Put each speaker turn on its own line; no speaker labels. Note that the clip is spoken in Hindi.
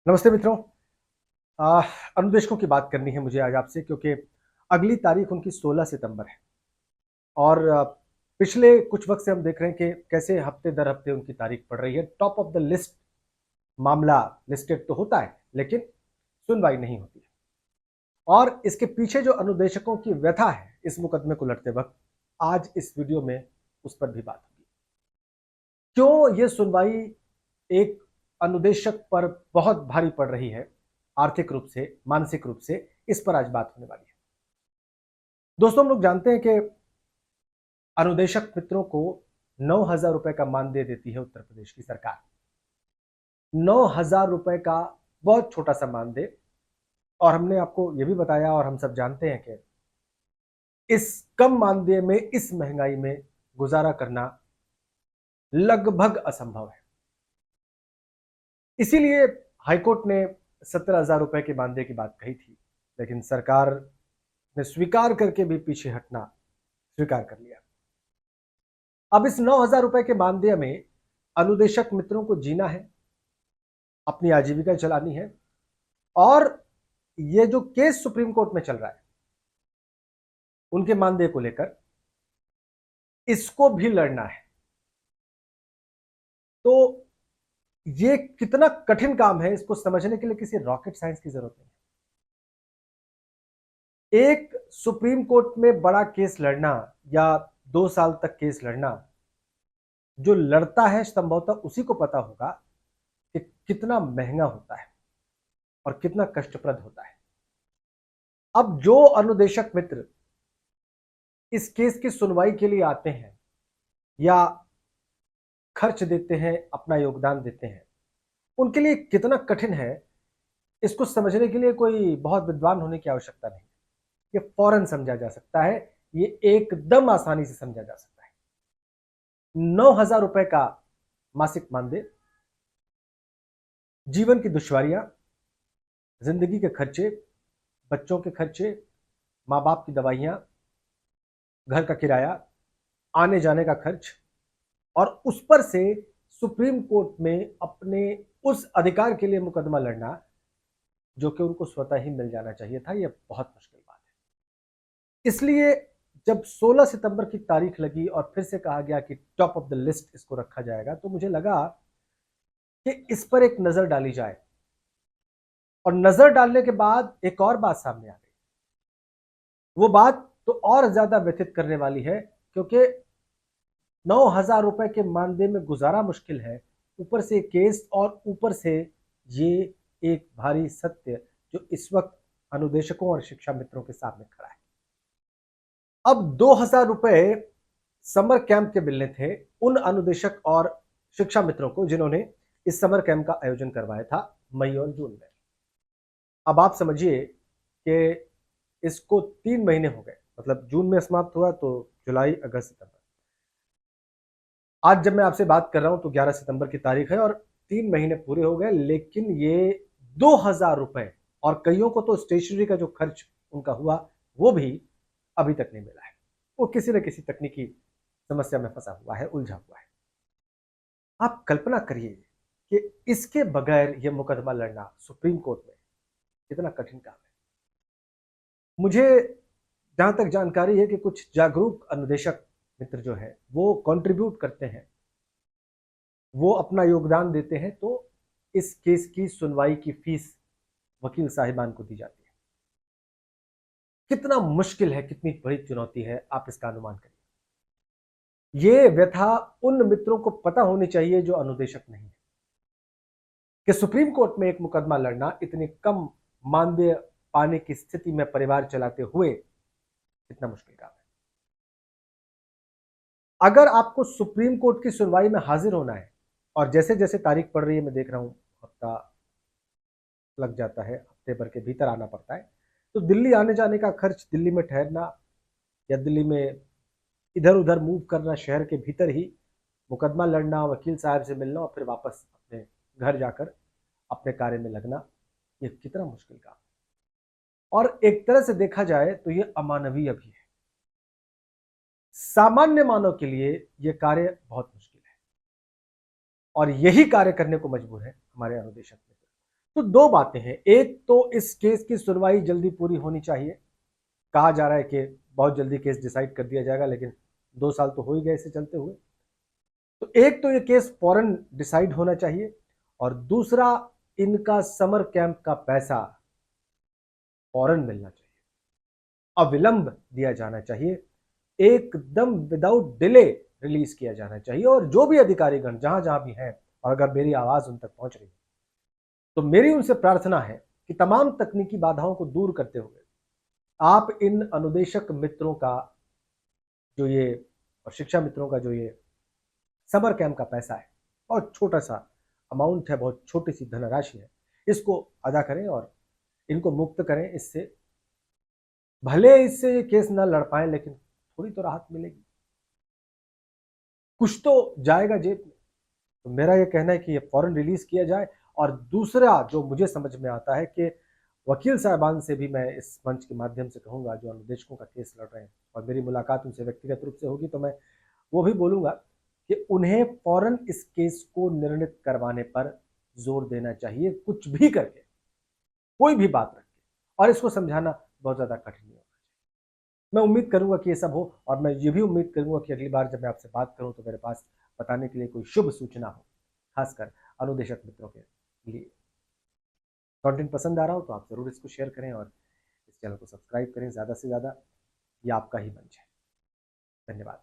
नमस्ते मित्रों। आ, अनुदेशकों की बात करनी है मुझे आज आपसे, क्योंकि अगली तारीख उनकी 16 सितंबर है। और पिछले कुछ वक्त से हम देख रहे हैं कि कैसे हफ्ते दर हफ्ते उनकी तारीख पड़ रही है। टॉप ऑफ द लिस्ट मामला लिस्टेड तो होता है, लेकिन सुनवाई नहीं होती है। और इसके पीछे जो अनुदेशकों की व्यथा है इस मुकदमे को लड़ते वक्त, आज इस वीडियो में उस पर भी बात होगी। क्यों ये सुनवाई एक अनुदेशक पर बहुत भारी पड़ रही है, आर्थिक रूप से, मानसिक रूप से, इस पर आज बात होने वाली है। दोस्तों, हम लोग जानते हैं कि अनुदेशक मित्रों को 9,000 रुपए का मानदेय देती है उत्तर प्रदेश की सरकार। 9,000 रुपए का बहुत छोटा सा मानदेय। और हमने आपको यह भी बताया, और हम सब जानते हैं कि इस कम मानदेय में, इस महंगाई में गुजारा करना लगभग असंभव है। इसीलिए हाईकोर्ट ने 17,000 रुपए के मानदेय की बात कही थी, लेकिन सरकार ने स्वीकार करके भी पीछे हटना स्वीकार कर लिया। अब इस 9,000 रुपए के मानदेय में अनुदेशक मित्रों को जीना है, अपनी आजीविका चलानी है। और ये जो केस सुप्रीम कोर्ट में चल रहा है उनके मानदेय को लेकर, इसको भी लड़ना है। तो ये कितना कठिन काम है, इसको समझने के लिए किसी रॉकेट साइंस की जरूरत नहीं है। एक सुप्रीम कोर्ट में बड़ा केस लड़ना या 2 साल तक केस लड़ना, जो लड़ता है संभवतः उसी को पता होगा कि कितना महंगा होता है और कितना कष्टप्रद होता है। अब जो अनुदेशक मित्र इस केस की सुनवाई के लिए आते हैं या खर्च देते हैं, अपना योगदान देते हैं, उनके लिए कितना कठिन है, इसको समझने के लिए कोई बहुत विद्वान होने की आवश्यकता नहीं। ये फौरन समझा जा सकता है, ये एकदम आसानी से समझा जा सकता है। 9,000 रुपए का मासिक मानदेय, जीवन की दुश्वारियां, जिंदगी के खर्चे, बच्चों के खर्चे, माँ बाप की दवाइयां, घर का किराया, आने जाने का खर्च, और उस पर से सुप्रीम कोर्ट में अपने उस अधिकार के लिए मुकदमा लड़ना जो कि उनको स्वतः ही मिल जाना चाहिए था, यह बहुत मुश्किल बात है। इसलिए जब 16 सितंबर की तारीख लगी और फिर से कहा गया कि टॉप ऑफ द लिस्ट इसको रखा जाएगा, तो मुझे लगा कि इस पर एक नजर डाली जाए। और नजर डालने के बाद एक और बात सामने आ गई। वो बात तो और ज्यादा व्यथित करने वाली है, क्योंकि 9,000 रुपए के मानदेय में गुजारा मुश्किल है, ऊपर से केस, और ऊपर से ये एक भारी सत्य जो इस वक्त अनुदेशकों और शिक्षा मित्रों के सामने खड़ा है। अब 2,000 रुपए समर कैंप के मिलने थे उन अनुदेशक और शिक्षा मित्रों को जिन्होंने इस समर कैंप का आयोजन करवाया था मई और जून में। अब आप समझिए कि इसको 3 महीने हो गए, मतलब जून में समाप्त हुआ तो जुलाई, अगस्त, सितंबर। आज जब मैं आपसे बात कर रहा हूं तो 11 सितंबर की तारीख है और 3 महीने पूरे हो गए, लेकिन ये 2,000 रुपए, और कईयों को तो स्टेशनरी का जो खर्च उनका हुआ वो भी अभी तक नहीं मिला है। वो किसी न किसी तकनीकी समस्या में फंसा हुआ है, उलझा हुआ है। आप कल्पना करिए कि इसके बगैर यह मुकदमा लड़ना सुप्रीम कोर्ट में कितना कठिन काम है। मुझे जहां तक जानकारी है कि कुछ जागरूक अनुदेशक मित्र जो है वो कंट्रीब्यूट करते हैं, वो अपना योगदान देते हैं, तो इस केस की सुनवाई की फीस वकील साहिबान को दी जाती है। कितना मुश्किल है, कितनी बड़ी चुनौती है, आप इसका अनुमान करिए। ये व्यथा उन मित्रों को पता होनी चाहिए जो अनुदेशक नहीं है, कि सुप्रीम कोर्ट में एक मुकदमा लड़ना इतने कम मानदेय पाने की स्थिति में परिवार चलाते हुए कितना मुश्किल काम है। अगर आपको सुप्रीम कोर्ट की सुनवाई में हाजिर होना है, और जैसे जैसे तारीख पड़ रही है, मैं देख रहा हूं हफ्ता लग जाता है, हफ्ते भर के भीतर आना पड़ता है, तो दिल्ली आने जाने का खर्च, दिल्ली में ठहरना या दिल्ली में इधर उधर मूव करना, शहर के भीतर ही मुकदमा लड़ना, वकील साहब से मिलना और फिर वापस अपने घर जाकर अपने कार्य में लगना, ये कितना मुश्किल काम है। और एक तरह से देखा जाए तो ये अमानवीय भी है। सामान्य मानव के लिए यह कार्य बहुत मुश्किल है, और यही कार्य करने को मजबूर है हमारे अनुदेशक मित्र। तो दो बातें हैं, एक तो इस केस की सुनवाई जल्दी पूरी होनी चाहिए। कहा जा रहा है कि बहुत जल्दी केस डिसाइड कर दिया जाएगा, लेकिन 2 साल तो हो ही गए इसे चलते हुए। तो एक तो ये केस फौरन डिसाइड होना चाहिए, और दूसरा, इनका समर कैंप का पैसा फौरन मिलना चाहिए, अविलंब दिया जाना चाहिए, एकदम विदाउट डिले रिलीज किया जाना चाहिए। और जो भी अधिकारीगण जहां जहां भी हैं, और अगर मेरी आवाज उन तक पहुंच रही है, तो मेरी उनसे प्रार्थना है कि तमाम तकनीकी बाधाओं को दूर करते हुए आप इन अनुदेशक मित्रों का जो ये, और शिक्षा मित्रों का जो ये समर कैंप का पैसा है, बहुत छोटा सा अमाउंट है, बहुत छोटी सी धनराशि है, इसको अदा करें और इनको मुक्त करें। इससे भले इससे ये केस ना लड़ पाए, लेकिन थोड़ी तो राहत मिलेगी, कुछ तो जाएगा जेब में। तो मेरा ये कहना है कि ये फौरन रिलीज किया जाए। और दूसरा जो मुझे समझ में आता है कि वकील साहबान से भी मैं इस मंच के माध्यम से कहूंगा, जो अनुदेशकों का केस लड़ रहे हैं, और मेरी मुलाकात उनसे व्यक्तिगत रूप से होगी, तो मैं वो भी बोलूंगा कि उन्हें फौरन इस केस को निर्णित करवाने पर जोर देना चाहिए, कुछ भी करके, कोई भी बात रख के। और इसको समझाना बहुत ज्यादा कठिन नहीं होगा। मैं उम्मीद करूंगा कि ये सब हो, और मैं ये भी उम्मीद करूंगा कि अगली बार जब मैं आपसे बात करूं तो मेरे पास बताने के लिए कोई शुभ सूचना हो, खासकर अनुदेशक मित्रों के लिए। कंटेंट पसंद आ रहा हो तो आप जरूर इसको शेयर करें, और इस चैनल को सब्सक्राइब करें ज़्यादा से ज़्यादा। ये आपका ही मंच है। धन्यवाद।